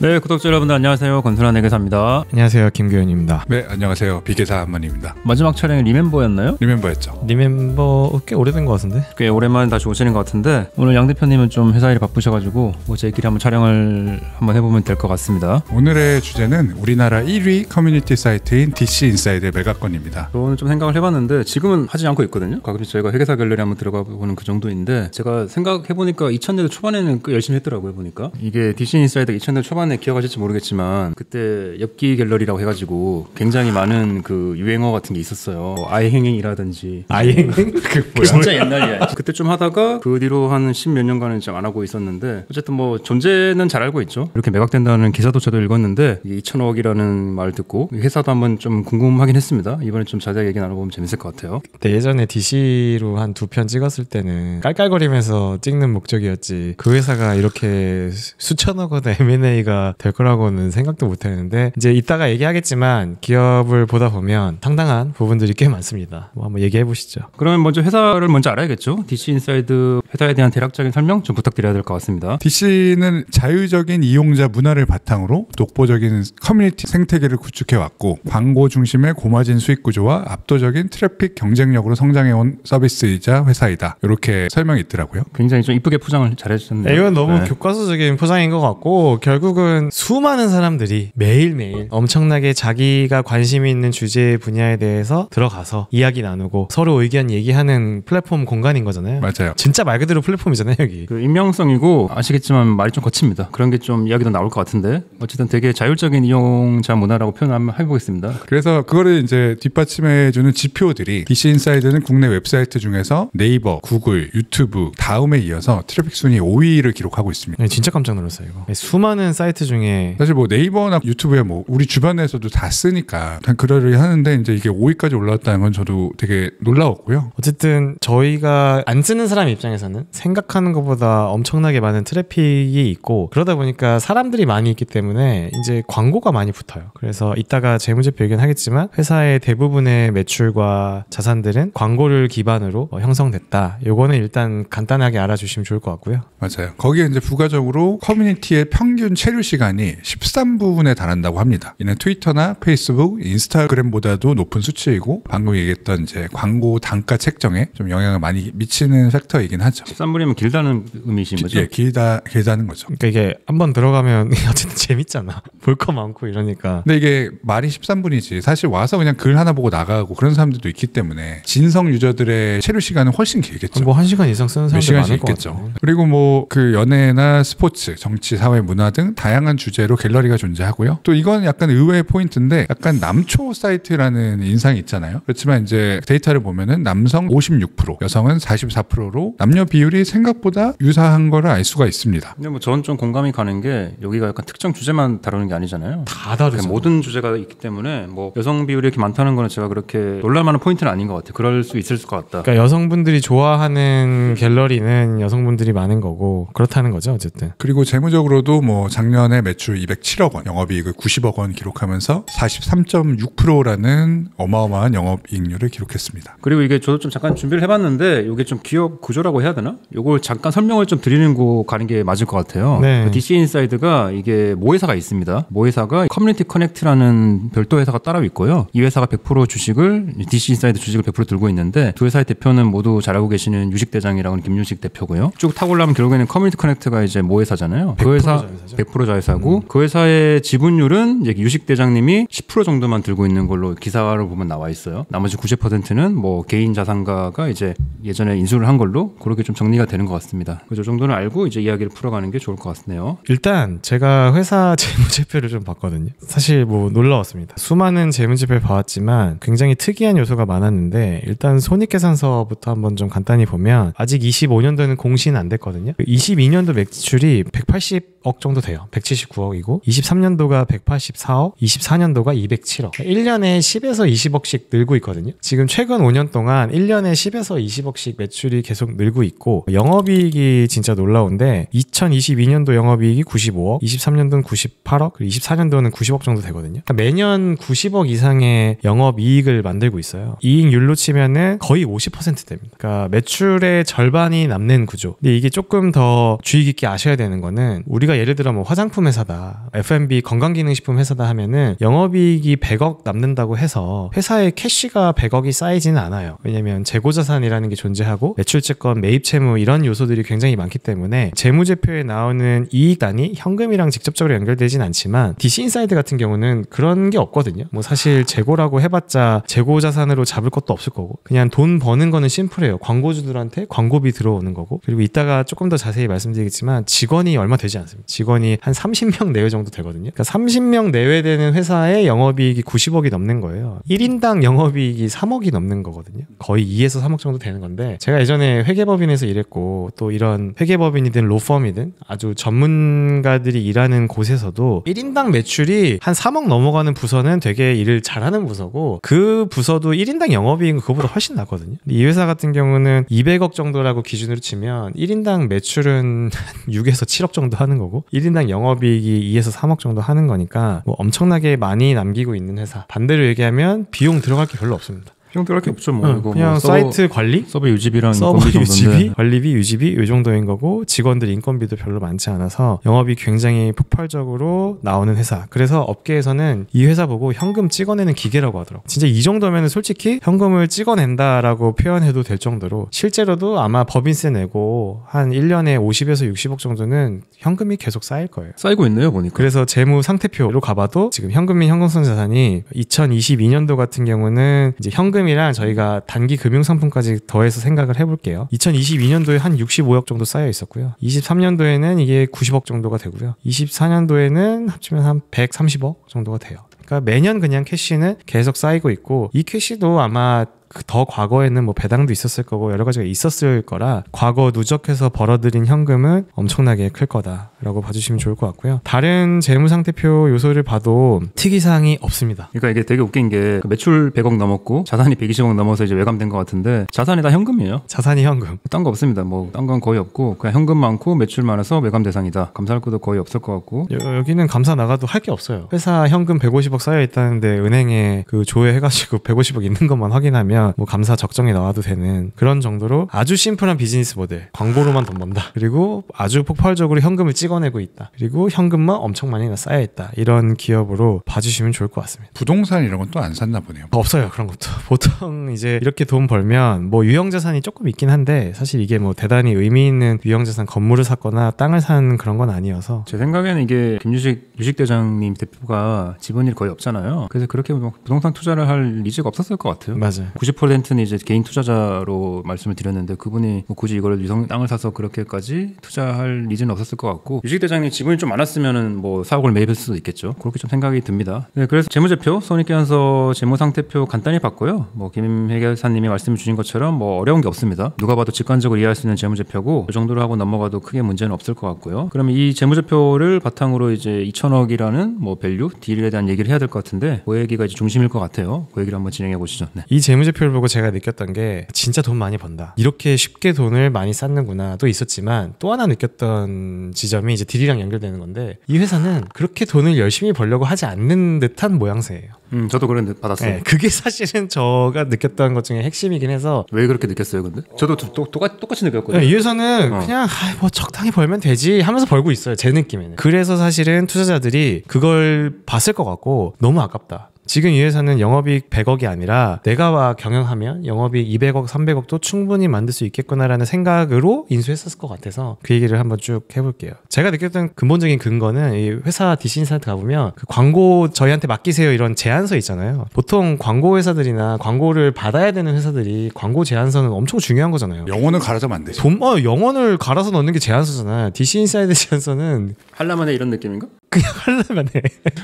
네, 구독자 여러분들 안녕하세요. 건설한 회계사입니다. 안녕하세요. 김규현입니다. 네, 안녕하세요. 비계사 한만입니다. 마지막 촬영이 리멤버였나요? 리멤버였죠. 리멤버 꽤 오래된 것 같은데? 꽤 오랜만에 다시 오시는 것 같은데 오늘 양 대표님은 좀 회사 일이 바쁘셔가지고 저희끼리 한번 촬영을 한번 해보면 될 것 같습니다. 오늘의 주제는 우리나라 1위 커뮤니티 사이트인 DC 인사이드의 매각건입니다. 저는 좀 생각을 해봤는데 지금은 하지 않고 있거든요. 가끔씩 저희가 회계사 갤러리 한번 들어가 보는 그 정도인데 제가 생각해보니까 2000년대 초반에는 꽤 열심히 했더라고요. 보니까 이게 DC 인사이드가 2000년대 초반에 기억하실지 모르겠지만 그때 엽기 갤러리라고 해가지고 굉장히 많은 그 유행어 같은 게 있었어요. 아이행행이라든지 아이행행? 그 뭐야? 진짜 옛날이야. 그때 좀 하다가 그 뒤로 한 10몇 년간은 좀 안 하고 있었는데 어쨌든 뭐 존재는 잘 알고 있죠. 이렇게 매각된다는 기사도 저도 읽었는데 이게 2천억이라는 말 듣고 회사도 한번 좀 궁금하긴 했습니다. 이번에 좀 자세하게 얘기 나눠보면 재밌을 것 같아요. 그때 예전에 DC로 한 2편 찍었을 때는 깔깔거리면서 찍는 목적이었지 그 회사가 이렇게 수천억 원의 M&A가 될 거라고는 생각도 못 했는데 이제 이따가 얘기하겠지만 기업을 보다 보면 상당한 부분들이 꽤 많습니다. 뭐 한번 얘기해 보시죠. 그러면 먼저 회사를 먼저 알아야겠죠. DC 인사이드 회사에 대한 대략적인 설명 좀 부탁드려야 될 것 같습니다. DC는 자유적인 이용자 문화를 바탕으로 독보적인 커뮤니티 생태계를 구축해왔고 광고 중심의 고마진 수익 구조와 압도적인 트래픽 경쟁력으로 성장해온 서비스이자 회사이다. 이렇게 설명이 있더라고요. 굉장히 좀 이쁘게 포장을 잘 해주셨네요. 이건 너무 네. 교과서적인 포장인 것 같고 결국은 수많은 사람들이 매일매일 엄청나게 자기가 관심이 있는 주제 분야에 대해서 들어가서 이야기 나누고 서로 의견 얘기하는 플랫폼 공간인 거잖아요. 맞아요. 진짜 말 그대로 플랫폼이잖아요 여기. 그 익명성이고 아시겠지만 말이 좀 거칩니다. 그런 게 좀 이야기도 나올 것 같은데 어쨌든 되게 자율적인 이용자 문화라고 표현을 한번 해보겠습니다. 그래서 그거를 이제 뒷받침해주는 지표들이 DC 인사이드는 국내 웹사이트 중에서 네이버, 구글, 유튜브 다음에 이어서 트래픽 순위 5위를 기록하고 있습니다. 네, 진짜 깜짝 놀랐어요 이거. 수많은 사이트 중에 사실 뭐 네이버나 유튜브에 뭐 우리 주변에서도 다 쓰니까 그냥 그러려 하는데 이제 이게 5위까지 올라왔다는 건 저도 되게 놀라웠고요. 어쨌든 저희가 안 쓰는 사람 입장에서는 생각하는 것보다 엄청나게 많은 트래픽이 있고 그러다 보니까 사람들이 많이 있기 때문에 이제 광고가 많이 붙어요. 그래서 이따가 재무제표 얘기하겠지만 회사의 대부분의 매출과 자산들은 광고를 기반으로 형성됐다. 요거는 일단 간단하게 알아주시면 좋을 것 같고요. 맞아요. 거기에 이제 부가적으로 커뮤니티의 평균 체류 시간이 13분에 달한다고 합니다. 이는 트위터나 페이스북, 인스타그램보다도 높은 수치이고 방금 얘기했던 이제 광고 단가 책정에 좀 영향을 많이 미치는 섹터이긴 하죠. 13분이면 길다는 의미이신 거죠? 예, 길다는 거죠. 그러니까 이게 한번 들어가면 어쨌든 재밌잖아. 볼 거 많고 이러니까. 근데 이게 말이 13분이지 사실 와서 그냥 글 하나 보고 나가고 그런 사람들도 있기 때문에 진성 유저들의 체류 시간은 훨씬 길겠죠. 뭐 1시간 이상 쓰는 사람들 많을 것 있겠죠. 같아요. 그리고 뭐 그 연예나 스포츠, 정치, 사회, 문화 등 다양한 주제로 갤러리가 존재하고요. 또 이건 약간 의외의 포인트인데 약간 남초 사이트라는 인상이 있잖아요. 그렇지만 이제 데이터를 보면은 남성 56%, 여성은 44%로 남녀 비율이 생각보다 유사한 거를 알 수가 있습니다. 근데 뭐 저는 좀 공감이 가는 게 여기가 약간 특정 주제만 다루는 게 아니잖아요. 다 다르죠. 모든 주제가 있기 때문에 뭐 여성 비율이 이렇게 많다는 거는 제가 그렇게 놀랄만한 포인트는 아닌 것 같아요. 그럴 수 있을 것 같다. 그러니까 여성분들이 좋아하는 갤러리는 여성분들이 많은 거고 그렇다는 거죠 어쨌든. 그리고 재무적으로도 뭐 작년에 매출 207억 원, 영업이익을 90억 원 기록하면서 43.6%라는 어마어마한 영업이익률을 기록했습니다. 그리고 이게 저도 좀 잠깐 준비를 해봤는데 이게 좀 기업 구조라고 해야 되나? 요걸 잠깐 설명을 좀 드리는 거 가는 게 맞을 것 같아요. 네. DC 인사이드가 이게 모회사가 있습니다. 모회사가 커뮤니티 커넥트라는 별도 회사가 따로 있고요. 이 회사가 100% 주식을 DC 인사이드 주식을 100% 들고 있는데 두 회사의 대표는 모두 잘 알고 계시는 유식대장이라고 하는 김유식 대표고요. 쭉 타고 올라면 결국에는 커뮤니티 커넥트가 이제 모회사잖아요. 그 회사 자회사죠. 100% 자회사고 그 회사의 지분율은 이제 유식대장님이 10% 정도만 들고 있는 걸로 기사를 보면 나와 있어요. 나머지 90%는 뭐 개인 자산가가 이제 예전에 인수를 한 걸로 그렇게 좀 정리가 되는 것 같습니다. 그 정도는 알고 이제 이야기를 풀어가는 게 좋을 것 같네요. 일단 제가 회사 재무제표를 좀 봤거든요. 사실 뭐 놀라웠습니다. 수많은 재무제표를 봐왔지만 굉장히 특이한 요소가 많았는데 일단 손익계산서부터 한번 좀 간단히 보면 아직 25년도는 공시는 안 됐거든요. 22년도 매출이 180억 정도 돼요. 179억이고 23년도가 184억, 24년도가 207억. 1년에 10에서 20억씩 늘고 있거든요. 지금 최근 5년 동안 1년에 10에서 20억씩 매출이 계속 늘고 있고 영업이익이 진짜 놀라운데 2022년도 영업이익이 95억, 23년도는 98억, 그리고 24년도는 90억 정도 되거든요. 그러니까 매년 90억 이상의 영업이익을 만들고 있어요. 이익률로 치면은 거의 50% 됩니다. 그러니까 매출의 절반이 남는 구조. 근데 이게 조금 더 주의 깊게 아셔야 되는 거는 우리가 예를 들어 뭐 화장품 화장품 회사다, F&B 건강기능식품 회사다 하면은 영업이익이 100억 남는다고 해서 회사의 캐시가 100억이 쌓이지는 않아요. 왜냐면 재고자산이라는 게 존재하고 매출채권, 매입채무 이런 요소들이 굉장히 많기 때문에 재무제표에 나오는 이익단이 현금이랑 직접적으로 연결되진 않지만 DC인사이드 같은 경우는 그런 게 없거든요. 뭐 사실 재고라고 해봤자 재고자산으로 잡을 것도 없을 거고 그냥 돈 버는 거는 심플해요. 광고주들한테 광고비 들어오는 거고 그리고 이따가 조금 더 자세히 말씀드리겠지만 직원이 얼마 되지 않습니다. 직원이 한 30명 내외 정도 되거든요. 그러니까 30명 내외 되는 회사의 영업이익이 90억이 넘는 거예요. 1인당 영업이익이 3억이 넘는 거거든요. 거의 2에서 3억 정도 되는 건데 제가 예전에 회계법인에서 일했고 또 이런 회계법인이든 로펌이든 아주 전문가들이 일하는 곳에서도 1인당 매출이 한 3억 넘어가는 부서는 되게 일을 잘하는 부서고 그 부서도 1인당 영업이익은 그거보다 훨씬 낮거든요. 이 회사 같은 경우는 200억 정도라고 기준으로 치면 1인당 매출은 6에서 7억 정도 하는 거고 1인당 영업이익이 2에서 3억 정도 하는 거니까 뭐 엄청나게 많이 남기고 있는 회사. 반대로 얘기하면 비용 들어갈 게 별로 없습니다. 비용 들어갈 게 없죠. 뭐 이거 그냥 뭐 사이트 관리, 서버 유지비랑 서버 인건비 유지비, 정도인데 관리비, 유지비 이 정도인 거고 직원들 인건비도 별로 많지 않아서 영업이 굉장히 폭발적으로 나오는 회사. 그래서 업계에서는 이 회사 보고 현금 찍어내는 기계라고 하더라고. 진짜 이 정도면 솔직히 현금을 찍어낸다라고 표현해도 될 정도로 실제로도 아마 법인세 내고 한 1년에 50에서 60억 정도는 현금이 계속 쌓일 거예요. 쌓이고 있네요 보니까. 그래서 재무 상태표로 가봐도 지금 현금 및 현금성 자산이 2022년도 같은 경우는 이제 현금이랑 저희가 단기 금융상품까지 더해서 생각을 해볼게요. 2022년도에 한 65억 정도 쌓여 있었고요. 23년도에는 이게 90억 정도가 되고요. 24년도에는 합치면 한 130억 정도가 돼요. 그러니까 매년 그냥 캐시는 계속 쌓이고 있고 이 캐시도 아마 더 과거에는 뭐 배당도 있었을 거고 여러 가지가 있었을 거라 과거 누적해서 벌어들인 현금은 엄청나게 클 거다라고 봐주시면 좋을 것 같고요. 다른 재무상태표 요소를 봐도 특이사항이 없습니다. 그러니까 이게 되게 웃긴 게 매출 100억 넘었고 자산이 120억 넘어서 이제 외감된 것 같은데 자산이 다 현금이에요. 자산이 현금. 딴 거 없습니다. 뭐 딴 건 거의 없고 그냥 현금 많고 매출 많아서 외감 대상이다. 감사할 것도 거의 없을 것 같고. 여기는 감사 나가도 할 게 없어요. 회사 현금 150억 쌓여 있다는데 은행에 그 조회해가지고 150억 있는 것만 확인하면 뭐 감사 적정에 나와도 되는 그런 정도로 아주 심플한 비즈니스 모델. 광고로만 돈 번다. 그리고 아주 폭발적으로 현금을 찍어내고 있다. 그리고 현금만 엄청 많이 쌓여 있다. 이런 기업으로 봐주시면 좋을 것 같습니다. 부동산 이런 건 또 안 샀나 보네요. 없어요. 그런 것도. 보통 이제 이렇게 돈 벌면 뭐 유형자산이 조금 있긴 한데 사실 이게 뭐 대단히 의미 있는 유형자산 건물을 샀거나 땅을 산 그런 건 아니어서 제 생각에는 이게 유식 대장님 대표가 지분이 거의 없잖아요. 그래서 그렇게 뭐 부동산 투자를 할 니즈가 없었을 것 같아요. 맞아요. 90%는 이제 개인 투자자로 말씀을 드렸는데 그분이 뭐 굳이 이거를 유성 땅을 사서 그렇게까지 투자할 니즈는 없었을 것 같고 유식 대장님 지분이 좀 많았으면은 뭐 4억을 매입했을 수도 있겠죠. 그렇게 좀 생각이 듭니다. 네, 그래서 재무제표, 손익계산서 재무상태표 간단히 봤고요. 뭐 김 회계사님이 말씀 주신 것처럼 뭐 어려운 게 없습니다. 누가 봐도 직관적으로 이해할 수 있는 재무제표고 그 정도로 하고 넘어가도 크게 문제는 없을 것 같고요. 그러면 이 재무제표를 바탕으로 이제 2천억이라는 뭐 밸류, 딜에 대한 얘기를 해야 될 것 같은데 그 얘기가 이제 중심일 것 같아요. 그 얘기를 한번 진행해 보시죠. 네. 이 재무제표를 보고 제가 느꼈던 게 진짜 돈 많이 번다. 이렇게 쉽게 돈을 많이 쌓는구나. 또 있었지만 또 하나 느꼈던 지점이 이제 딜이랑 연결되는 건데 이 회사는 그렇게 돈을 열심히 벌려고 하지 않는 듯한 모양새예요. 저도 그런 듯 받았어요. 네, 그게 사실은 제가 느꼈던 것 중에 핵심이긴 해서. 왜 그렇게 느꼈어요, 근데? 저도 똑같이 느꼈거든요. 네, 이 회사는 그냥 뭐 적당히 벌면 되지 하면서 벌고 있어요, 제 느낌에는. 그래서 사실은 투자자들이 그걸 봤을 것 같고 너무 아깝다. 지금 이 회사는 영업이익 100억이 아니라 내가 경영하면 영업이익 200억, 300억도 충분히 만들 수 있겠구나라는 생각으로 인수했었을 것 같아서 그 얘기를 한번 쭉 해볼게요. 제가 느꼈던 근본적인 근거는 이 회사 DC인사이트 가보면 그 광고 저희한테 맡기세요 이런 제안서 있잖아요. 보통 광고 회사들이나 광고를 받아야 되는 회사들이 광고 제안서는 엄청 중요한 거잖아요. 영혼을 갈아자면 안 되죠. 영혼을 갈아서 넣는 게 제안서잖아요. DC인사이트 제안서는 하려면 해 이런 느낌인가? 그냥 하려면 해.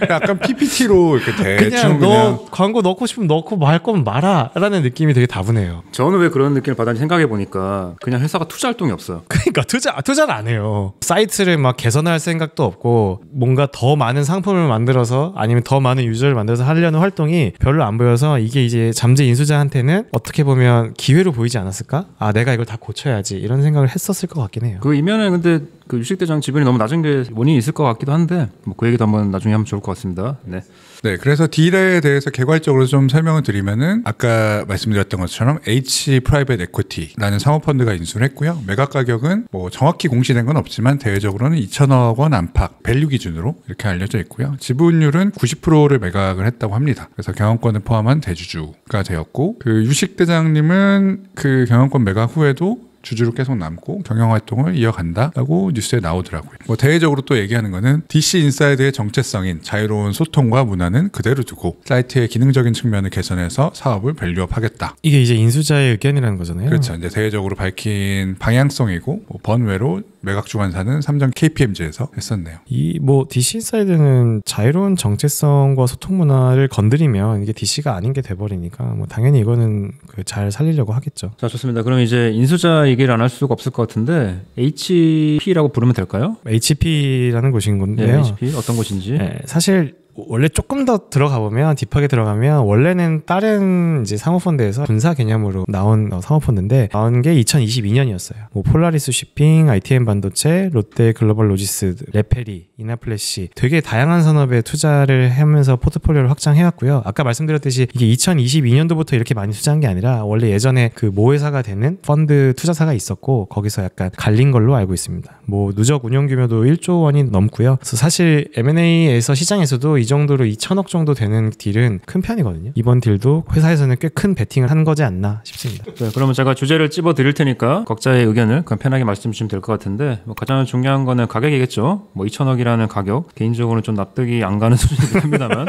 약간 PPT로 이렇게 대충 너 광고 넣고 싶으면 넣고 말 거면 말아 라는 느낌이 되게 다분해요. 저는 왜 그런 느낌을 받았는지 생각해보니까 그냥 회사가 투자 활동이 없어요. 그러니까 투자를 안 해요. 사이트를 막 개선할 생각도 없고 뭔가 더 많은 상품을 만들어서 아니면 더 많은 유저를 만들어서 하려는 활동이 별로 안 보여서 이게 이제 잠재 인수자한테는 어떻게 보면 기회로 보이지 않았을까? 아 내가 이걸 다 고쳐야지 이런 생각을 했었을 것 같긴 해요. 그 이면에 근데 그 유식대장 지분이 너무 낮은 게 원인이 있을 것 같기도 한데 뭐 그 얘기도 한번 나중에 하면 좋을 것 같습니다. 네. 네, 그래서 딜에 대해서 개괄적으로 좀 설명을 드리면은 아까 말씀드렸던 것처럼 H 프라이빗 에퀴티라는 사모펀드가 인수를 했고요. 매각 가격은 뭐 정확히 공시된 건 없지만 대외적으로는 2천억 원 안팎 밸류 기준으로 이렇게 알려져 있고요. 지분율은 90%를 매각을 했다고 합니다. 그래서 경영권을 포함한 대주주가 되었고 그 유식 대장님은 그 경영권 매각 후에도 주주로 계속 남고 경영 활동을 이어간다라고 뉴스에 나오더라고요. 뭐 대외적으로 또 얘기하는 거는 DC 인사이드의 정체성인 자유로운 소통과 문화는 그대로 두고 사이트의 기능적인 측면을 개선해서 사업을 밸류업하겠다. 이게 이제 인수자의 의견이라는 거잖아요. 그렇죠. 이제 대외적으로 밝힌 방향성이고 뭐 번외로 매각 주관사는 삼성 KPMG에서 했었네요. 이 뭐 DC 인사이드는 자유로운 정체성과 소통 문화를 건드리면 이게 DC가 아닌 게 돼버리니까 뭐 당연히 이거는 그 잘 살리려고 하겠죠. 자, 좋습니다. 그럼 이제 인수자 얘기를 안 할 수가 없을 것 같은데 HP라고 부르면 될까요? HP라는 곳인 네, 건데요. HP 어떤 곳인지. 네, 사실 원래 조금 더 들어가 보면 딥하게 들어가면 원래는 다른 이제 사모펀드에서 분사 개념으로 나온 사모펀드인데 나온 게 2022년이었어요. 뭐 폴라리스 쇼핑, ITM 반도체, 롯데 글로벌 로지스, 레페리, 이나플래시 되게 다양한 산업에 투자를 하면서 포트폴리오를 확장해왔고요. 아까 말씀드렸듯이 이게 2022년도부터 이렇게 많이 투자한 게 아니라 원래 예전에 그 모회사가 되는 펀드 투자사가 있었고 거기서 약간 갈린 걸로 알고 있습니다. 뭐 누적 운용 규모도 1조 원이 넘고요. 그래서 사실 M&A에서 시장에서도 이 정도로 2천억 정도 되는 딜은 큰 편이거든요. 이번 딜도 회사에서는 꽤 큰 베팅을 한 거지 않나 싶습니다. 네, 그러면 제가 주제를 찝어 드릴 테니까 각자의 의견을 그냥 편하게 말씀 주시면 될 것 같은데 뭐 가장 중요한 거는 가격이겠죠. 뭐 2천억이라는 가격 개인적으로는 좀 납득이 안 가는 수준이긴 합니다만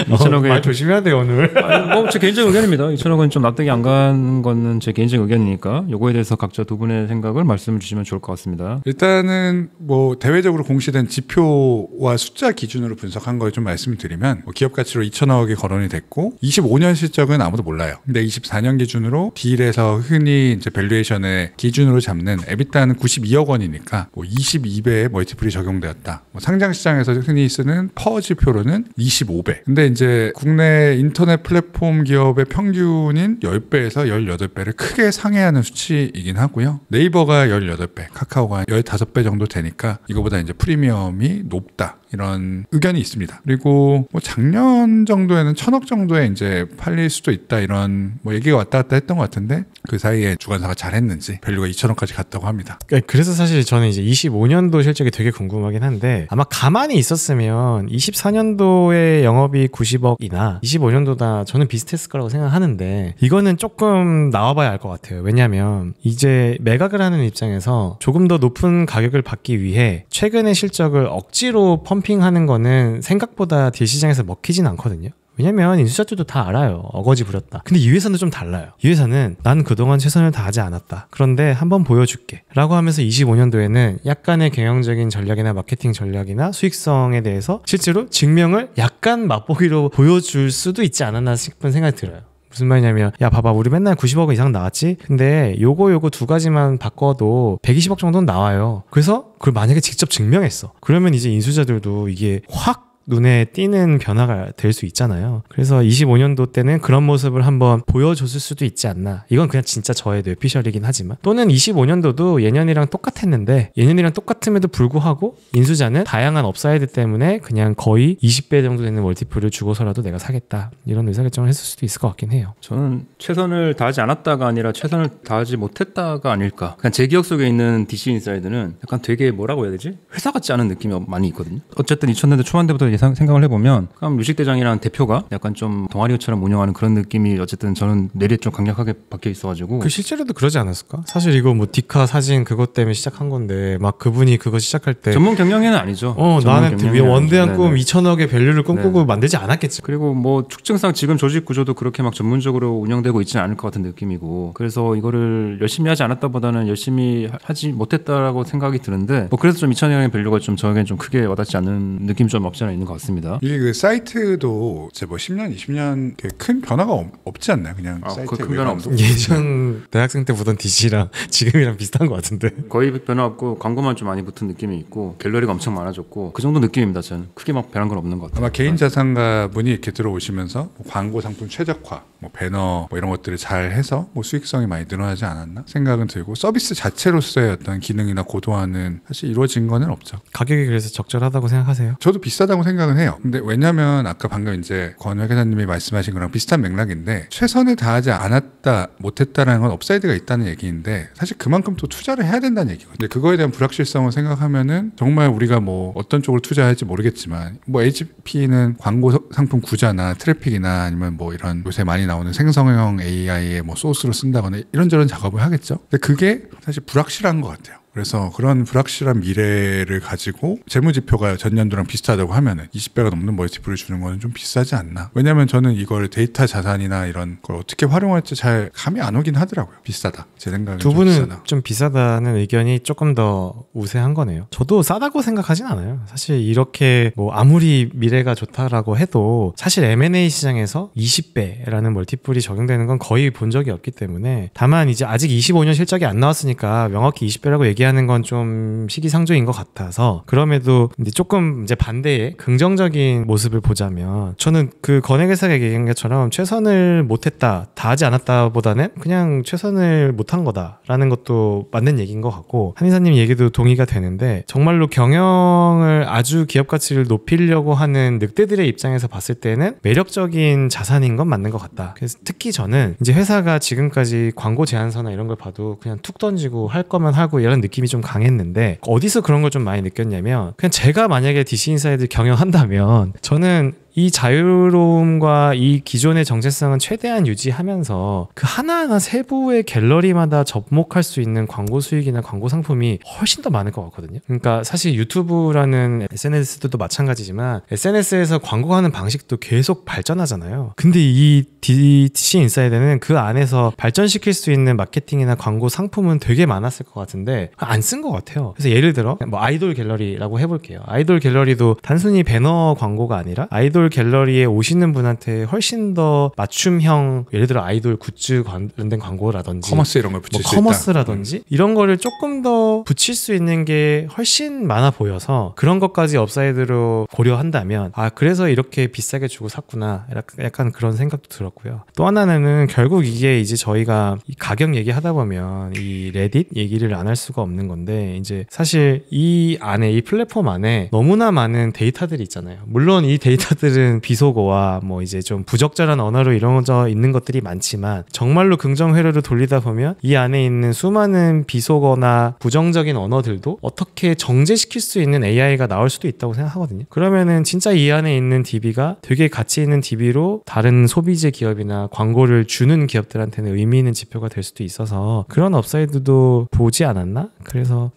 2천억에 말 조심해야 돼요 오늘. 뭐 제 개인적 의견입니다. 2천억은 좀 납득이 안 가는 거는 제 개인적 의견이니까 요거에 대해서 각자 두 분의 생각을 말씀을 주시면 좋을 것 같습니다. 일단은 뭐 대외적으로 공시된 지표와 숫자 기준으로 분석한 걸 좀 말씀을 드리면 뭐 기업 가치로 2천억이 거론이 됐고 25년 실적은 아무도 몰라요. 근데 24년 기준으로 딜에서 흔히 이제 밸류에이션의 기준으로 잡는 에비타는 92억 원이니까 뭐 22배의 멀티플이 적용되었다. 뭐 상장 시장에서 흔히 쓰는 퍼 지표로는 25배. 근데 이제 국내 인터넷 플랫폼 기업의 평균인 10배에서 18배를 크게 상회하는 수치이긴 하고요. 네이버가 18배, 카카오가 15배 정도 되니까 이거보다 이제 프리미엄이 높다. 이런 의견이 있습니다. 그리고 뭐 작년 정도에는 1,000억 정도에 이제 팔릴 수도 있다 이런 뭐 얘기가 왔다 갔다 했던 것 같은데 그 사이에 주관사가 잘했는지 밸류가 2,000억까지 갔다고 합니다. 그래서 사실 저는 이제 25년도 실적이 되게 궁금하긴 한데 아마 가만히 있었으면 24년도에 영업이 90억이나 25년도다 저는 비슷했을 거라고 생각하는데 이거는 조금 나와봐야 알 것 같아요. 왜냐하면 이제 매각을 하는 입장에서 조금 더 높은 가격을 받기 위해 최근의 실적을 억지로 펌핑하는 거는 생각보다 딜 시장에서 먹히진 않거든요. 왜냐면 인수자들도 다 알아요. 어거지 부렸다. 근데 이 회사는 좀 달라요. 이 회사는 난 그동안 최선을 다하지 않았다. 그런데 한번 보여줄게. 라고 하면서 25년도에는 약간의 경영적인 전략이나 마케팅 전략이나 수익성에 대해서 실제로 증명을 약간 맛보기로 보여줄 수도 있지 않았나 싶은 생각이 들어요. 무슨 말이냐면 야 봐봐 우리 맨날 90억 이상 나왔지? 근데 요거 두 가지만 바꿔도 120억 정도는 나와요. 그래서 그걸 만약에 직접 증명했어. 그러면 이제 인수자들도 이게 확 눈에 띄는 변화가 될 수 있잖아요. 그래서 25년도 때는 그런 모습을 한번 보여줬을 수도 있지 않나. 이건 그냥 진짜 저의 뇌피셜이긴 하지만 또는 25년도도 예년이랑 똑같았는데 예년이랑 똑같음에도 불구하고 인수자는 다양한 업사이드 때문에 그냥 거의 20배 정도 되는 멀티플을 주고서라도 내가 사겠다. 이런 의사결정을 했을 수도 있을 것 같긴 해요. 저는 최선을 다하지 않았다가 아니라 최선을 다하지 못했다가 아닐까. 그냥 제 기억 속에 있는 DC 인사이드는 약간 되게 뭐라고 해야 되지? 회사 같지 않은 느낌이 많이 있거든요. 어쨌든 2000년대 초반대부터 생각을 해보면 그럼 유식대장이라는 대표가 약간 좀 동아리처럼 운영하는 그런 느낌이 어쨌든 저는 뇌리에 좀 강력하게 박혀 있어가지고 그 실제로도 그러지 않았을까? 사실 이거 뭐 디카 사진 그것 때문에 시작한 건데 막 그분이 그거 시작할 때 전문 경영에는 아니죠. 나는 원대한 꿈 네네. 2천억의 밸류를 꿈꾸고 만들지 않았겠지. 그리고 뭐 축증상 지금 조직 구조도 그렇게 막 전문적으로 운영되고 있지는 않을 것 같은 느낌이고 그래서 이거를 열심히 하지 않았다보다는 열심히 하지 못했다라고 생각이 드는데 뭐 그래서 좀 2천억의 밸류가 좀 저에겐 좀 크게 와닿지 않는 느낌이 좀 없지 않아 있는 것 같습니다. 이게 그 사이트도 이제 뭐 10년, 20년 큰 변화가 없지 않나요? 그냥 사이트에 큰 변화 없어. 예전 대학생 때 보던 DC랑 지금이랑 비슷한 것 같은데 거의 변화 없고 광고만 좀 많이 붙은 느낌이 있고 갤러리가 엄청 많아졌고 그 정도 느낌입니다. 저는 크게 막 변한 건 없는 것 같아요. 아마 개인 자산가분이 이렇게 들어오시면서 광고 상품 최적화 뭐 배너 뭐 이런 것들을 잘 해서 뭐 수익성이 많이 늘어나지 않았나 생각은 들고, 서비스 자체로서의 어떤 기능이나 고도화는 사실 이루어진 거는 없죠. 가격이 그래서 적절하다고 생각하세요? 저도 비싸다고 생각은 해요. 근데 왜냐면 아까 방금 이제 권 회계사님이 말씀하신 거랑 비슷한 맥락인데, 최선을 다하지 않았다 못했다라는 건 업사이드가 있다는 얘기인데 사실 그만큼 또 투자를 해야 된다는 얘기거든요. 근데 그거에 대한 불확실성을 생각하면은 정말 우리가 뭐 어떤 쪽으로 투자할지 모르겠지만, 뭐 HP는 광고 상품 구자나 트래픽이나 아니면 뭐 이런 요새 많이 나오는 생성형 AI의 뭐 소스로 쓴다거나 이런저런 작업을 하겠죠. 근데 그게 사실 불확실한 것 같아요. 그래서 그런 불확실한 미래를 가지고 재무지표가 전년도랑 비슷하다고 하면은 20배가 넘는 멀티플을 주는 거는 좀 비싸지 않나. 왜냐면 저는 이걸 데이터 자산이나 이런 걸 어떻게 활용할지 잘 감이 안 오긴 하더라고요. 비싸다. 제 생각엔 두 좀 분은 비싸다. 좀 비싸다는 의견이 조금 더 우세한 거네요. 저도 싸다고 생각하진 않아요. 사실 이렇게 뭐 아무리 미래가 좋다라고 해도 사실 M&A 시장에서 20배라는 멀티플이 적용되는 건 거의 본 적이 없기 때문에, 다만 이제 아직 25년 실적이 안 나왔으니까 명확히 20배라고 얘기하는 건 좀 시기상조인 것 같아서, 그럼에도 이제 조금 이제 반대의 긍정적인 모습을 보자면, 저는 그 권액회사가 얘기한 것처럼 최선을 못했다, 다하지 않았다 보다는 그냥 최선을 못한 거다라는 것도 맞는 얘기인 것 같고, 한의사님 얘기도 동의가 되는데, 정말로 경영을 아주 기업 가치를 높이려고 하는 늑대들의 입장에서 봤을 때는 매력적인 자산인 건 맞는 것 같다. 그래서 특히 저는 이제 회사가 지금까지 광고 제안서나 이런 걸 봐도 그냥 툭 던지고 할 거면 하고 이런 느낌이 좀 강했는데, 어디서 그런 걸 좀 많이 느꼈냐면, 그냥 제가 만약에 DC 인사이드 경영한다면 저는 이 자유로움과 이 기존의 정체성은 최대한 유지하면서 그 하나하나 세부의 갤러리마다 접목할 수 있는 광고 수익이나 광고 상품이 훨씬 더 많을 것 같거든요. 그러니까 사실 유튜브라는 SNS도 마찬가지지만 SNS에서 광고하는 방식도 계속 발전하잖아요. 근데 이 DC 인사이드는 그 안에서 발전시킬 수 있는 마케팅이나 광고 상품은 되게 많았을 것 같은데 안 쓴 것 같아요. 그래서 예를 들어 뭐 아이돌 갤러리라고 해볼게요. 아이돌 갤러리도 단순히 배너 광고가 아니라 아이돌 갤러리에 오시는 분한테 훨씬 더 맞춤형, 예를 들어 아이돌 굿즈 관련된 광고라든지 커머스 이런 걸 붙일 수 있다. 커머스라든지 이런 거를 조금 더 붙일 수 있는 게 훨씬 많아 보여서, 그런 것까지 업사이드로 고려한다면 그래서 이렇게 비싸게 주고 샀구나, 약간 그런 생각도 들었고요. 또 하나는 결국 이게 이제 저희가 이 가격 얘기하다 보면 이 레딧 얘기를 안 할 수가 없는 건데, 이제 사실 이 안에, 이 플랫폼 안에 너무나 많은 데이터들이 있잖아요. 물론 이 데이터들은 비속어와 뭐 이제 좀 부적절한 언어로 이루어져 있는 것들이 많지만, 정말로 긍정 회로를 돌리다 보면 이 안에 있는 수많은 비속어나 부정적인 언어들도 어떻게 정제시킬 수 있는 AI가 나올 수도 있다고 생각하거든요. 그러면은 진짜 이 안에 있는 DB가 되게 가치 있는 DB로 다른 소비재 기업이나 광고를 주는 기업들한테는 의미 있는 지표가 될 수도 있어서, 그런 업사이드도 보지 않았나? 그래서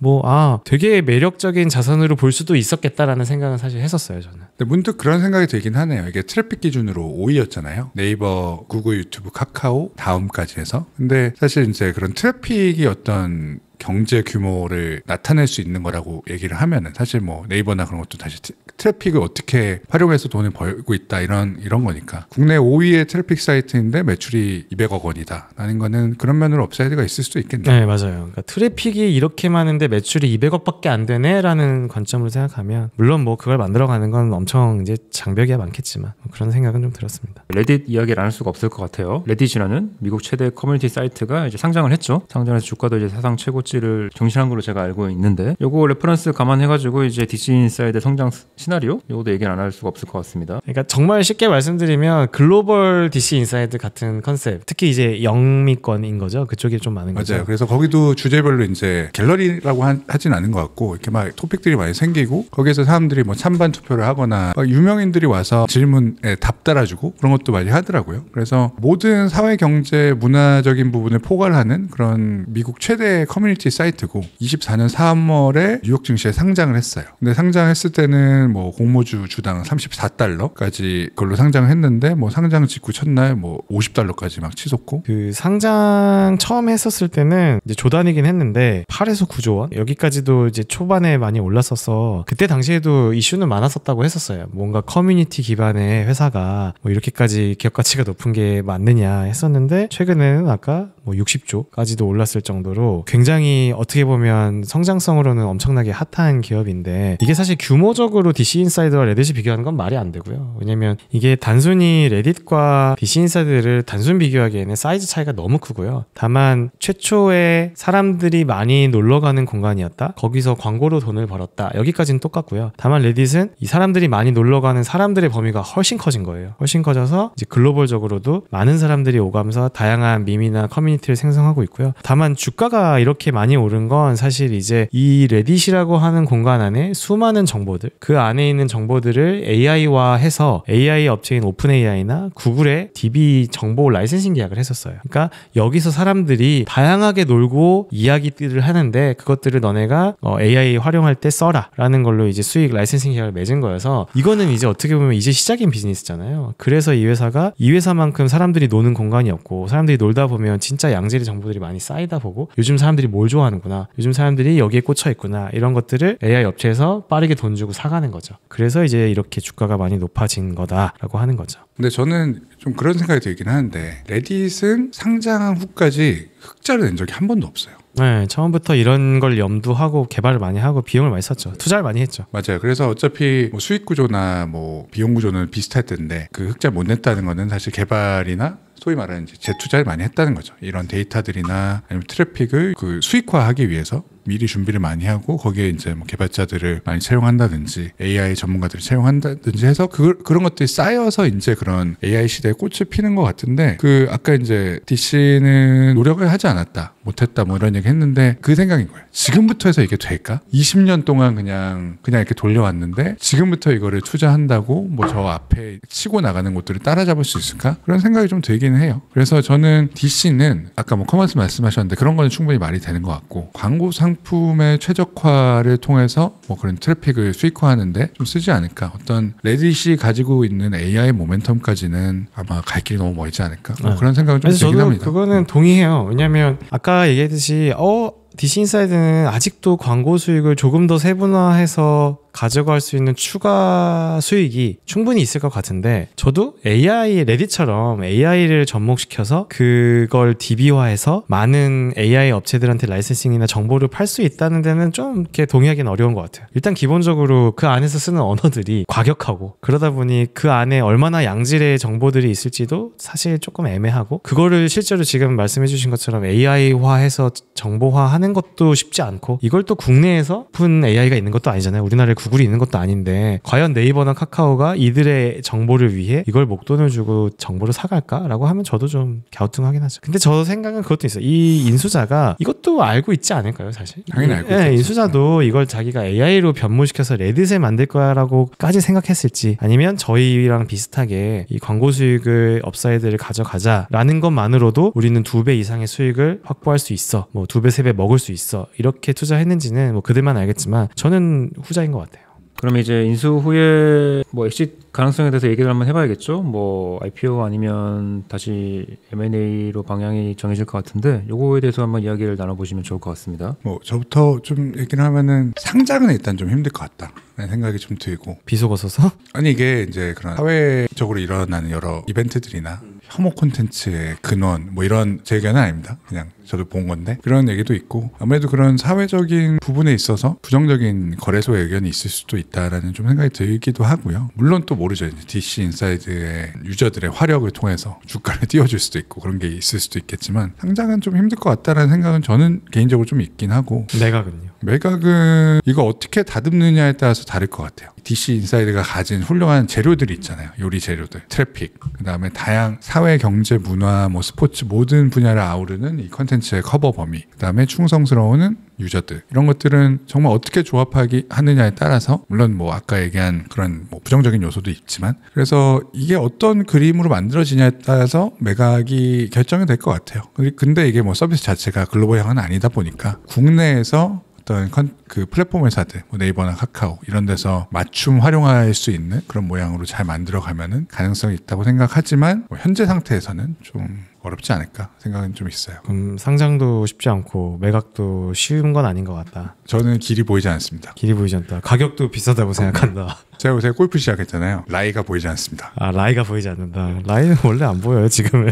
되게 매력적인 자산으로 볼 수도 있었겠다라는 생각은 사실 했었어요, 저는. 근데 문득 그런 생각이 들긴 하네요. 이게 트래픽 기준으로 5위였잖아요. 네이버, 구글, 유튜브, 카카오 다음까지 해서. 근데 사실 이제 그런 트래픽이 어떤 경제 규모를 나타낼 수 있는 거라고 얘기를 하면은, 사실 뭐 네이버나 그런 것도 다시 트래픽을 어떻게 활용해서 돈을 벌고 있다 이런 거니까. 국내 5위의 트래픽 사이트인데 매출이 200억 원이다 라는 거는 그런 면으로 업사이드가 있을 수도 있겠네요. 네, 맞아요. 그러니까 트래픽이 이렇게 많은데 매출이 200억밖에 안 되네 라는 관점으로 생각하면, 물론 뭐 그걸 만들어가는 건 엄청 이제 장벽이 많겠지만 그런 생각은 좀 들었습니다. 레딧 이야기를 안 할 수가 없을 것 같아요. 레딧이라는 미국 최대 커뮤니티 사이트가 이제 상장을 했죠. 상장해서 주가도 이제 사상 최고치를 경신한 걸로 제가 알고 있는데, 요거 레퍼런스 감안해가지고 이제 DC 인사이드 성장 시나리오 요것도 얘기를 안 할 수가 없을 것 같습니다. 그러니까 정말 쉽게 말씀드리면 글로벌 DC 인사이드 같은 컨셉, 특히 이제 영미권인 거죠. 그쪽이 좀 많은 거죠. 맞아요. 그래서 거기도 주제별로 이제 갤러리라고 하진 않은 것 같고, 이렇게 막 토픽들이 많이 생기고, 거기에서 사람들이 뭐 찬반 투표를 하거나 막 유명인들이 와서 질문에 답 달아주고 그런 것도 많이 하더라고요. 그래서 모든 사회, 경제, 문화적인 부분을 포괄하는 그런 미국 최대 커뮤니티 사이트고, 24년 3월에 뉴욕 증시에 상장을 했어요. 근데 상장했을 때는 뭐 공모주 주당 34달러까지 그걸로 상장을 했는데, 뭐 상장 직후 첫날 뭐 50달러까지 막 치솟고. 그 상장 처음 했었을 때는 이제 조단이긴 했는데 8에서 9조 원 여기까지도 이제 초반에 많이 올랐었어. 그때 당시에도 이슈는 많았었다고 했었어요. 뭔가 커뮤니티 기반의 회사가 뭐 이렇게까지 기업 가치가 높은 게 맞느냐 했었는데, 최근에는 아까 뭐 60조까지도 올랐을 정도로 굉장히 어떻게 보면 성장성으로는 엄청나게 핫한 기업인데 이게 사실 규모적으로 DC 인사이드와 레딧이 비교하는 건 말이 안 되고요. 왜냐면 이게 단순히 레딧과 DC 인사이드를 단순 비교하기에는 사이즈 차이가 너무 크고요. 다만 최초에 사람들이 많이 놀러가는 공간이었다. 거기서 광고로 돈을 벌었다. 여기까지는 똑같고요. 다만 레딧은 이 사람들이 많이 놀러가는 사람들의 범위가 훨씬 커진 거예요. 훨씬 커져서 이제 글로벌적으로도 많은 사람들이 오가면서 다양한 밈이나 커뮤니티를 생성하고 있고요. 다만 주가가 이렇게 많이 오른 건 사실 이제 이 레딧이라고 하는 공간 안에 수많은 정보들, 그 안에 있는 정보들을 AI화해서 AI 업체인 오픈 AI나 구글의 DB 정보 라이센싱 계약을 했었어요. 그러니까 여기서 사람들이 다양하게 놀고 이야기들을 하는데 그것들을 너네가 AI 활용할 때 써라 라는 걸로 이제 수익 라이센싱 계약을 맺은 거여서 이거는 이제 어떻게 보면 이제 시작인 비즈니스잖아요. 그래서 이 회사가 이 회사만큼 사람들이 노는 공간이 없고 사람들이 놀다 보면 진짜 양질의 정보들이 많이 쌓이다 보고 요즘 사람들이 뭘 좋아하는구나, 요즘 사람들이 여기에 꽂혀 있구나, 이런 것들을 AI 업체에서 빠르게 돈 주고 사가는 거죠. 그래서 이제 이렇게 주가가 많이 높아진 거다라고 하는 거죠. 근데 저는 좀 그런 생각이 들긴 하는데 레딧은 상장한 후까지 흑자를 낸 적이 한 번도 없어요. 네, 처음부터 이런 걸 염두하고 개발을 많이 하고 비용을 많이 썼죠. 투자를 많이 했죠. 맞아요. 그래서 어차피 뭐 수익 구조나 뭐 비용 구조는 비슷할 텐데 그 흑자 못 냈다는 거는 사실 개발이나 소위 말하는 이제 재투자를 많이 했다는 거죠. 이런 데이터들이나 아니면 트래픽을 그 수익화하기 위해서 미리 준비를 많이 하고 거기에 이제 뭐 개발자들을 많이 채용한다든지 AI 전문가들을 채용한다든지 해서 그런 것들이 쌓여서 이제 그런 AI 시대에 꽃을 피는 것 같은데 그 아까 이제 DC는 노력을 하지 않았다, 못했다 뭐 이런 얘기 했는데 그 생각인 거예요. 지금부터 해서 이게 될까? 20년 동안 그냥 이렇게 돌려왔는데 지금부터 이거를 투자한다고 뭐 저 앞에 치고 나가는 것들을 따라잡을 수 있을까? 그런 생각이 좀 들기는 해요. 그래서 저는 DC는 아까 뭐 커머스 말씀하셨는데 그런 거는 충분히 말이 되는 것 같고 광고 상품의 최적화를 통해서 뭐 그런 트래픽을 수익화하는데 좀 쓰지 않을까. 어떤 레딧이 가지고 있는 AI 모멘텀까지는 아마 갈 길이 너무 멀지 않을까. 뭐 그런 생각은 좀 들긴 합니다. 그거는 동의해요. 왜냐하면 아까 얘기했듯이 DC 인사이드는 아직도 광고 수익을 조금 더 세분화해서 가져갈 수 있는 추가 수익이 충분히 있을 것 같은데 저도 AI, 레딧처럼 AI를 접목시켜서 그걸 DB화해서 많은 AI 업체들한테 라이센싱이나 정보를 팔 수 있다는 데는 좀 이렇게 동의하기는 어려운 것 같아요. 일단 기본적으로 그 안에서 쓰는 언어들이 과격하고 그러다 보니 그 안에 얼마나 양질의 정보들이 있을지도 사실 조금 애매하고 그거를 실제로 지금 말씀해 주신 것처럼 AI화해서 정보화하는 것도 쉽지 않고 이걸 또 국내에서 오픈 AI가 있는 것도 아니잖아요. 우리나라에 구글이 있는 것도 아닌데 과연 네이버나 카카오가 이들의 정보를 위해 이걸 목돈을 주고 정보를 사갈까라고 하면 저도 좀 갸우뚱하긴 하죠. 근데 저 생각은 그것도 있어요. 이 인수자가 이것도 알고 있지 않을까요, 사실? 당연히 알고 있죠. 네, 인수자도 이걸 자기가 AI로 변모시켜서 레딧을 만들 거라고까지 생각했을지 아니면 저희랑 비슷하게 이 광고 수익을 업사이드를 가져가자라는 것만으로도 우리는 2배 이상의 수익을 확보할 수 있어. 뭐 2배, 3배 먹을 수 있어. 이렇게 투자했는지는 뭐 그들만 알겠지만 저는 후자인 것 같아요. 그럼 이제 인수 후에 뭐 엑시트 가능성에 대해서 얘기를 한번 해봐야겠죠. 뭐 IPO 아니면 다시 M&A로 방향이 정해질 것 같은데 요거에 대해서 한번 이야기를 나눠보시면 좋을 것 같습니다. 뭐 저부터 좀 얘기를 하면은 상장은 일단 좀 힘들 것 같다 라는 생각이 좀 들고 비속어서서? 아니 이게 이제 그런 사회적으로 일어나는 여러 이벤트들이나 혐오 콘텐츠의 근원 뭐 이런 제 의견은 아닙니다. 그냥 저도 본 건데 그런 얘기도 있고 아무래도 그런 사회적인 부분에 있어서 부정적인 거래소의 의견이 있을 수도 있다라는 좀 생각이 들기도 하고요. 물론 또 모르죠. 이제 DC 인사이드의 유저들의 화력을 통해서 주가를 띄워줄 수도 있고 그런 게 있을 수도 있겠지만 상장은 좀 힘들 것 같다라는 생각은 저는 개인적으로 좀 있긴 하고 매각은요? 매각은 이거 어떻게 다듬느냐에 따라서 다를 것 같아요. DC 인사이드가 가진 훌륭한 재료들이 있잖아요. 요리 재료들, 트래픽, 그다음에 다양 사회, 경제, 문화, 뭐 스포츠 모든 분야를 아우르는 이 컨텐츠의 커버 범위, 그다음에 충성스러운 유저들 이런 것들은 정말 어떻게 하느냐에 따라서 물론 뭐 아까 얘기한 그런 뭐 부정적인 요소도 있지만 그래서 이게 어떤 그림으로 만들어지냐에 따라서 매각이 결정이 될 것 같아요. 근데 이게 뭐 서비스 자체가 글로벌형은 아니다 보니까 국내에서 어떤 그 플랫폼 회사들, 뭐 네이버나 카카오 이런 데서 맞춤 활용할 수 있는 그런 모양으로 잘 만들어 가면은 가능성이 있다고 생각하지만 뭐 현재 상태에서는 좀 어렵지 않을까 생각은 좀 있어요. 상장도 쉽지 않고 매각도 쉬운 건 아닌 것 같다. 저는 길이 보이지 않습니다. 길이 보이지 않다. 가격도 비싸다고 생각한다. 제가 요새 골프 시작했잖아요. 라이가 보이지 않습니다. 아, 라이가 보이지 않는다. 라이는 원래 안 보여요, 지금은.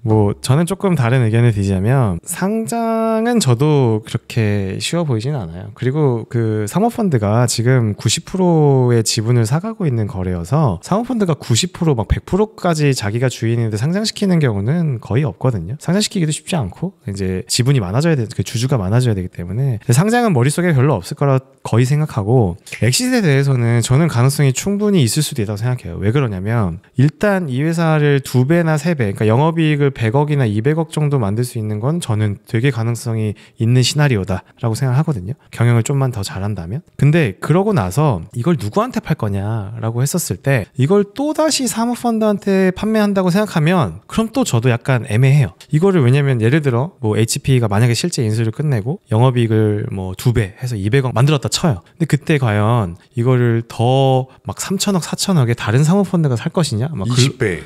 뭐 저는 조금 다른 의견을 드리자면 상장은 저도 그렇게 쉬워 보이지는 않아요. 그리고 그 사모펀드가 지금 90%의 지분을 사가고 있는 거래여서 사모펀드가 90% 막 100%까지 자기가 주인인데 상장시키는 경우는 거의 없거든요. 상장시키기도 쉽지 않고 이제 지분이 많아져야 돼, 그 주주가 많아져야 되기 때문에 상장은 머릿속에 별로 없을 거라 거의 생각하고, 엑시트에 대해서는 저는 가능성이 충분히 있을 수도 있다고 생각해요. 왜 그러냐면 일단 이 회사를 2배나 3배, 그러니까 영업이익을 100억이나 200억 정도 만들 수 있는 건 저는 되게 가능성이 있는 시나리오다라고 생각하거든요. 경영을 좀만 더 잘한다면. 근데 그러고 나서 이걸 누구한테 팔 거냐라고 했었을 때 이걸 또다시 사모펀드한테 판매한다고 생각하면 그럼 또 저도 약간 애매해요. 이거를 왜냐면 예를 들어 뭐 HP가 만약에 실제 인수를 끝내고 영업이익을 뭐 2배 해서 200억 만들었다 쳐요. 근데 그때 과연 이거를 더 막 3천억 4천억에 다른 사모펀드가 살 것이냐, 막 20배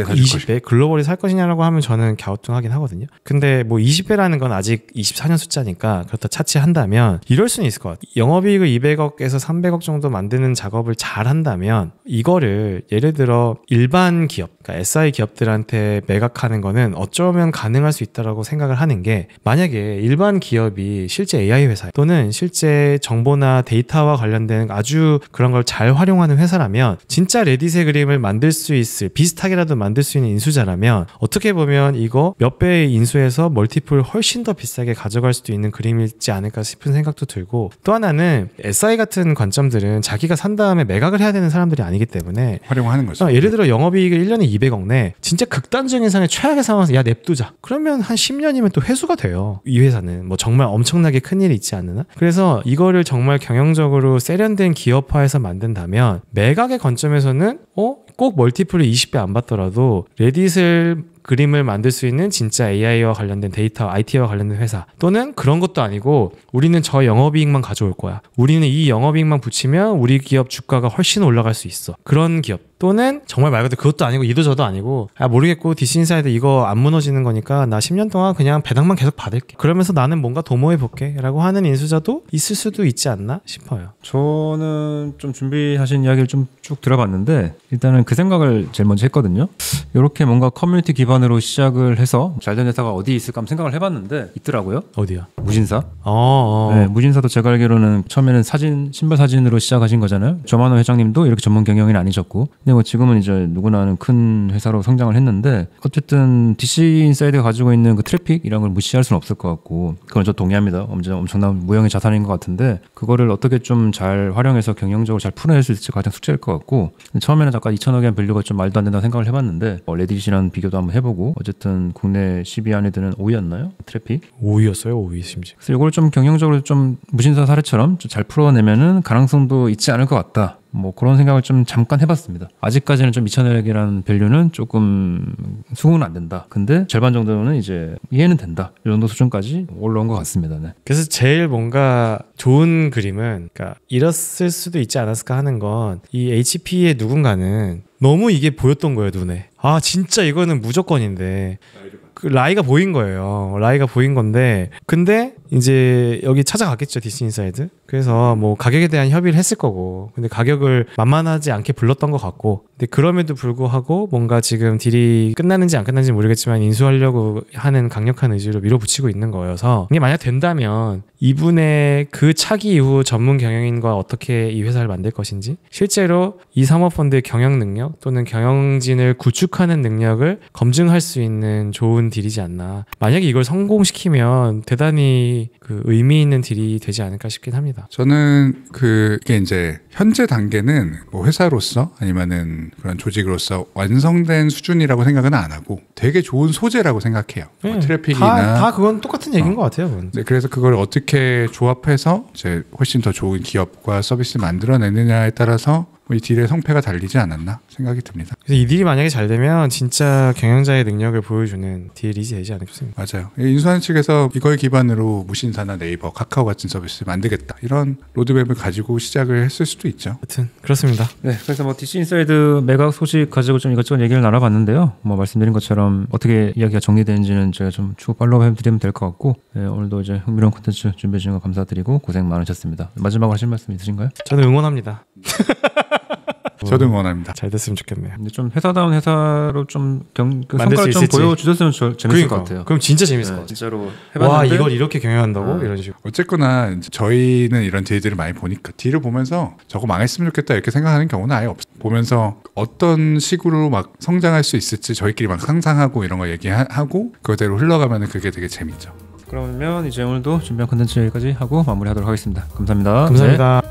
사줄 20배 글로벌이 살 것이냐라고 하면 저는 갸우뚱하긴 하거든요. 근데 뭐 20배라는 건 아직 24년 숫자니까 그렇다 차치한다면 이럴 수는 있을 것 같아요. 영업이익을 200억에서 300억 정도 만드는 작업을 잘 한다면 이거를 예를 들어 일반 기업, 그러니까 SI 기업들한테 매각하는 거는 어쩌면 가능할 수 있다라고 생각을 하는 게, 만약에 일반 기업이 실제 AI 회사 또는 실제 정보나 데이터와 관련된 아주 그런 걸 잘 활용하는 회사라면, 진짜 레딧의 그림을 만들 수 있을, 비슷하게라도 만들 수 있는 인수자라면 어떻게 보면 이거 몇 배의 인수해서 멀티플 훨씬 더 비싸게 가져갈 수도 있는 그림이지 않을까 싶은 생각도 들고, 또 하나는 SI 같은 관점들은 자기가 산 다음에 매각을 해야 되는 사람들이 아니기 때문에 활용하는 거죠. 예를 들어 영업이익을 1년에 200억 내, 진짜 극단적인 상황의 최악의 상황에서 야 냅두자 그러면 한 10년이면 또 회수가 돼요. 이 회사는 뭐 정말 엄청나게 큰일이 있지 않느나. 그래서 이거를 정말 경영적으로 세련된 기업화해서 만든다면 매각의 관점에서는 꼭 멀티플을 20배 안 받더라도 레딧을 그림을 만들 수 있는 진짜 AI와 관련된 데이터, IT와 관련된 회사, 또는 그런 것도 아니고 우리는 저 영업이익만 가져올 거야, 우리는 이 영업이익만 붙이면 우리 기업 주가가 훨씬 올라갈 수 있어, 그런 기업, 또는 정말 말 그대로 그것도 아니고 이도 저도 아니고 모르겠고 디스인사이드 이거 안 무너지는 거니까 나 10년 동안 그냥 배당만 계속 받을게, 그러면서 나는 뭔가 도모해 볼게 라고 하는 인수자도 있을 수도 있지 않나 싶어요. 저는 좀 준비하신 이야기를 좀 쭉 들어봤는데 일단은 그 생각을 제일 먼저 했거든요. 이렇게 뭔가 커뮤니티 기반으로 시작을 해서 잘된 회사가 어디 있을까 한번 생각을 해봤는데 있더라고요. 어디야? 무신사. 네, 무신사도 제가 알기로는 처음에는 신발 사진으로 시작하신 거잖아요. 조만호 회장님도 이렇게 전문 경영인은 아니셨고, 근데 뭐 지금은 이제 누구나 아는 큰 회사로 성장을 했는데, 어쨌든 DC 인사이드가 가지고 있는 그 트래픽 이런 걸 무시할 수는 없을 것 같고, 그건 저 동의합니다. 엄청난 무형의 자산인 것 같은데 그거를 어떻게 좀 잘 활용해서 경영적으로 잘 풀어낼 수 있을지 가장 숙제일 것 같고, 처음에는 잠깐 2천억의 밸류가 좀 말도 안 된다고 생각을 해봤는데 레딧이랑 비교도 한번 해보고, 어쨌든 국내 10위 안에 드는 5위였나요? 트래픽? 5위였어요. 5위 심지어. 그래서 이걸 좀 경영적으로 좀 무신사 사례처럼 좀 잘 풀어내면은 가능성도 있지 않을 것 같다. 뭐 그런 생각을 좀 잠깐 해봤습니다. 아직까지는 좀 2,000억이라는 밸류는 조금 수긍은 안 된다. 근데 절반 정도는 이제 이해는 된다. 이 정도 수준까지 올라온 것 같습니다. 네. 그래서 제일 뭔가 좋은 그림은, 그러니까 이랬을 수도 있지 않았을까 하는 건, 이 HP의 누군가는 너무 이게 보였던 거예요, 눈에. 아 진짜 이거는 무조건인데 그 라이가 보인 거예요. 라이가 보인 건데, 근데 이제 여기 찾아갔겠죠, 디스인사이드. 그래서 뭐 가격에 대한 협의를 했을 거고, 근데 가격을 만만하지 않게 불렀던 것 같고, 근데 그럼에도 불구하고 뭔가 지금 딜이 끝나는지 안 끝나는지 모르겠지만 인수하려고 하는 강력한 의지로 밀어붙이고 있는 거여서, 이게 만약 된다면 이분의 그 차기 이후 전문 경영인과 어떻게 이 회사를 만들 것인지, 실제로 이 사모펀드의 경영 능력 또는 경영진을 구축하는 능력을 검증할 수 있는 좋은 딜이지 않나. 만약에 이걸 성공시키면 대단히 그 의미 있는 딜이 되지 않을까 싶긴 합니다. 저는 그게 이제 현재 단계는 뭐 회사로서 아니면은 그런 조직으로서 완성된 수준이라고 생각은 안 하고 되게 좋은 소재라고 생각해요. 네, 뭐 트래픽이나 다 그건 똑같은 얘기인 것 같아요. 그건. 네, 그래서 그걸 어떻게 조합해서 이제 훨씬 더 좋은 기업과 서비스를 만들어내느냐에 따라서 이 딜의 성패가 달리지 않았나 생각이 듭니다. 그래서 이 딜이 만약에 잘 되면 진짜 경영자의 능력을 보여주는 딜이 되지 않을까 싶습니다. 맞아요. 인수한 측에서 이걸 기반으로 무신사나 네이버, 카카오 같은 서비스 만들겠다 이런 로드맵을 가지고 시작을 했을 수도 있죠. 하여튼 그렇습니다. 네, 그래서 뭐 DC 인사이드 매각 소식 가지고 좀 이것저것 얘기를 나눠봤는데요. 뭐 말씀드린 것처럼 어떻게 이야기가 정리되는지는 저희가 좀 추후 팔로우 해드리면 될 것 같고, 네, 오늘도 이제 흥미로운 콘텐츠 준비해 주신 거 감사드리고 고생 많으셨습니다. 마지막으로 하실 말씀 있으신가요? 저는 응원합니다. 저도 응원합니다. 잘 됐으면 좋겠네요. 근데 좀 회사다운 회사로 좀 그 만들 성과를 수 좀 있을지. 보여주셨으면 재밌을 그러니까. 것 같아요. 그럼 진짜 재밌을 것 네, 같아요. 진짜로 와 해봤는데 이걸 이렇게 경영한다고? 이런 식으로. 어쨌거나 이제 저희는 이런 딜들을 많이 보니까 딜을 보면서 저거 망했으면 좋겠다 이렇게 생각하는 경우는 아예 없어요. 보면서 어떤 식으로 막 성장할 수 있을지 저희끼리 막 상상하고 이런 거 얘기하고 그대로 흘러가면 그게 되게 재밌죠. 그러면 이제 오늘도 준비한 콘텐츠 여기까지 하고 마무리하도록 하겠습니다. 감사합니다. 감사합니다.